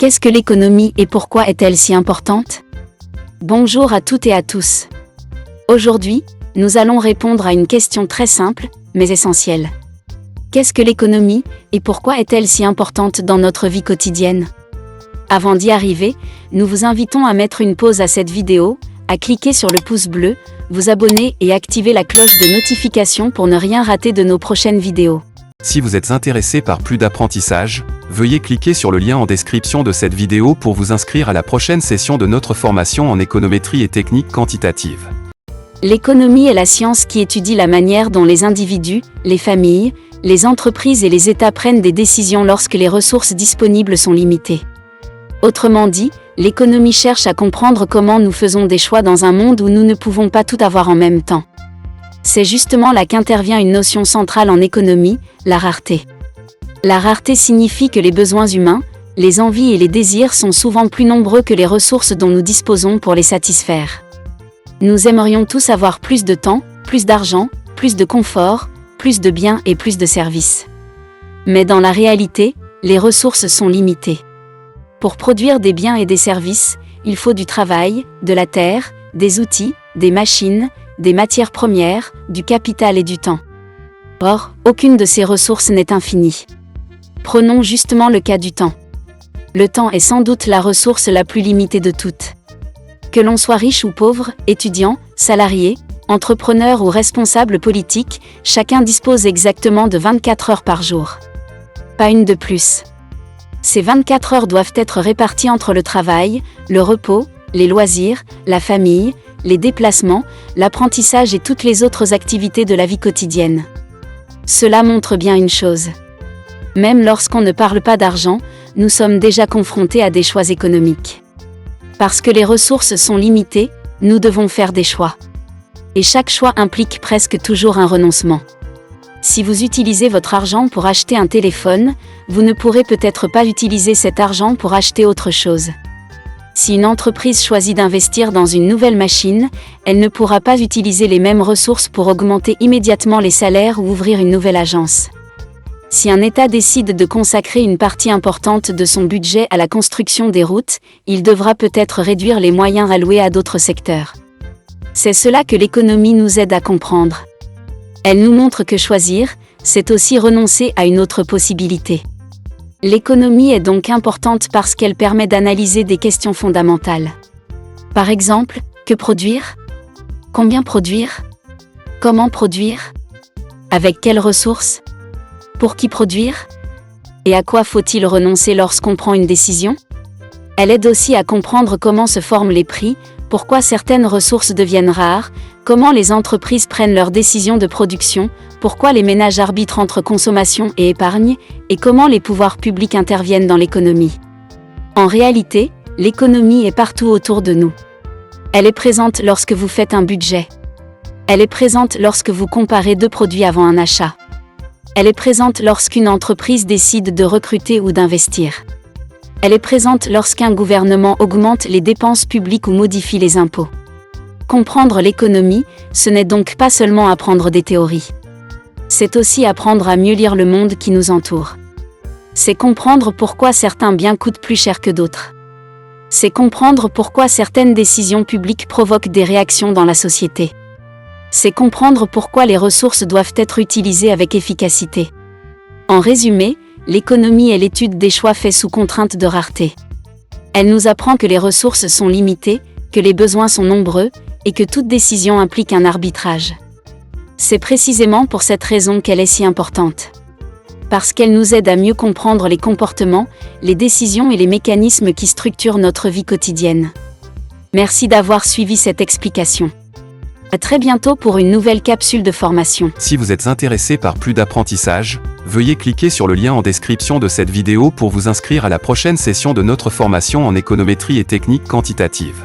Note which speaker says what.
Speaker 1: Qu'est-ce que l'économie et pourquoi est-elle si importante? Bonjour à toutes et à tous. Aujourd'hui, nous allons répondre à une question très simple, mais essentielle. Qu'est-ce que l'économie et pourquoi est-elle si importante dans notre vie quotidienne? Avant d'y arriver, nous vous invitons à mettre une pause à cette vidéo, à cliquer sur le pouce bleu, vous abonner et activer la cloche de notification pour ne rien rater de nos prochaines vidéos.
Speaker 2: Si vous êtes intéressé par plus d'apprentissage, veuillez cliquer sur le lien en description de cette vidéo pour vous inscrire à la prochaine session de notre formation en économétrie et technique quantitative.
Speaker 1: L'économie est la science qui étudie la manière dont les individus, les familles, les entreprises et les États prennent des décisions lorsque les ressources disponibles sont limitées. Autrement dit, l'économie cherche à comprendre comment nous faisons des choix dans un monde où nous ne pouvons pas tout avoir en même temps. C'est justement là qu'intervient une notion centrale en économie, la rareté. La rareté signifie que les besoins humains, les envies et les désirs sont souvent plus nombreux que les ressources dont nous disposons pour les satisfaire. Nous aimerions tous avoir plus de temps, plus d'argent, plus de confort, plus de biens et plus de services. Mais dans la réalité, les ressources sont limitées. Pour produire des biens et des services, il faut du travail, de la terre, des outils, des machines, des matières premières, du capital et du temps. Or, aucune de ces ressources n'est infinie. Prenons justement le cas du temps. Le temps est sans doute la ressource la plus limitée de toutes. Que l'on soit riche ou pauvre, étudiant, salarié, entrepreneur ou responsable politique, chacun dispose exactement de 24 heures par jour. Pas une de plus. Ces 24 heures doivent être réparties entre le travail, le repos, les loisirs, la famille, les déplacements, l'apprentissage et toutes les autres activités de la vie quotidienne. Cela montre bien une chose. Même lorsqu'on ne parle pas d'argent, nous sommes déjà confrontés à des choix économiques. Parce que les ressources sont limitées, nous devons faire des choix. Et chaque choix implique presque toujours un renoncement. Si vous utilisez votre argent pour acheter un téléphone, vous ne pourrez peut-être pas utiliser cet argent pour acheter autre chose. Si une entreprise choisit d'investir dans une nouvelle machine, elle ne pourra pas utiliser les mêmes ressources pour augmenter immédiatement les salaires ou ouvrir une nouvelle agence. Si un État décide de consacrer une partie importante de son budget à la construction des routes, il devra peut-être réduire les moyens alloués à d'autres secteurs. C'est cela que l'économie nous aide à comprendre. Elle nous montre que choisir, c'est aussi renoncer à une autre possibilité. L'économie est donc importante parce qu'elle permet d'analyser des questions fondamentales. Par exemple, que produire? Combien produire? Comment produire? Avec quelles ressources? Pour qui produire? Et à quoi faut-il renoncer lorsqu'on prend une décision? Elle aide aussi à comprendre comment se forment les prix, pourquoi certaines ressources deviennent rares, comment les entreprises prennent leurs décisions de production, pourquoi les ménages arbitrent entre consommation et épargne, et comment les pouvoirs publics interviennent dans l'économie. En réalité, l'économie est partout autour de nous. Elle est présente lorsque vous faites un budget. Elle est présente lorsque vous comparez deux produits avant un achat. Elle est présente lorsqu'une entreprise décide de recruter ou d'investir. Elle est présente lorsqu'un gouvernement augmente les dépenses publiques ou modifie les impôts. Comprendre l'économie, ce n'est donc pas seulement apprendre des théories. C'est aussi apprendre à mieux lire le monde qui nous entoure. C'est comprendre pourquoi certains biens coûtent plus cher que d'autres. C'est comprendre pourquoi certaines décisions publiques provoquent des réactions dans la société. C'est comprendre pourquoi les ressources doivent être utilisées avec efficacité. En résumé, l'économie est l'étude des choix faits sous contrainte de rareté. Elle nous apprend que les ressources sont limitées, que les besoins sont nombreux, et que toute décision implique un arbitrage. C'est précisément pour cette raison qu'elle est si importante. Parce qu'elle nous aide à mieux comprendre les comportements, les décisions et les mécanismes qui structurent notre vie quotidienne. Merci d'avoir suivi cette explication. À très bientôt pour une nouvelle capsule de formation.
Speaker 2: Si vous êtes intéressé par plus d'apprentissage, veuillez cliquer sur le lien en description de cette vidéo pour vous inscrire à la prochaine session de notre formation en économétrie et technique quantitative.